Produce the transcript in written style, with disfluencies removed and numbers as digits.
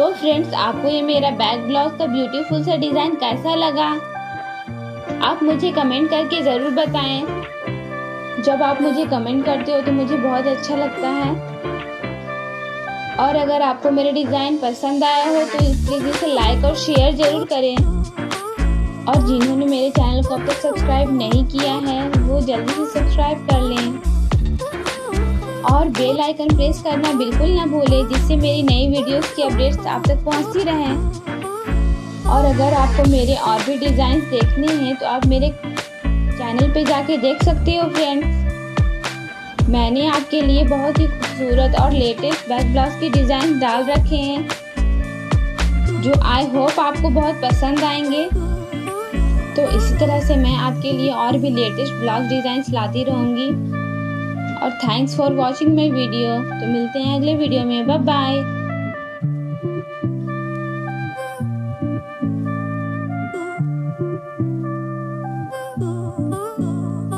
तो फ्रेंड्स, आपको ये मेरा बैक ब्लाउज का ब्यूटीफुल सा डिज़ाइन कैसा लगा? आप मुझे कमेंट करके ज़रूर बताएं। जब आप मुझे कमेंट करते हो तो मुझे बहुत अच्छा लगता है। और अगर आपको मेरे डिज़ाइन पसंद आया हो तो प्लीज़ इसे लाइक और शेयर ज़रूर करें। और जिन्होंने मेरे चैनल को अब तक सब्सक्राइब नहीं किया है वो जल्दी से सब्सक्राइब कर लें और बेल आइकन प्रेस करना बिल्कुल ना भूलें, जिससे मेरी नई वीडियोस की अपडेट्स आप तक पहुंचती रहें। और अगर आपको मेरे और भी डिज़ाइंस देखने हैं तो आप मेरे चैनल पे जाके देख सकते हो फ्रेंड्स। मैंने आपके लिए बहुत ही खूबसूरत और लेटेस्ट बैक ब्लाउज की डिज़ाइन डाल रखे हैं जो आई होप आपको बहुत पसंद आएंगे। तो इसी तरह से मैं आपके लिए और भी लेटेस्ट ब्लाउज डिज़ाइंस लाती रहूँगी। और thanks for watching my video. तो मिलते हैं अगले वीडियो में। Bye bye.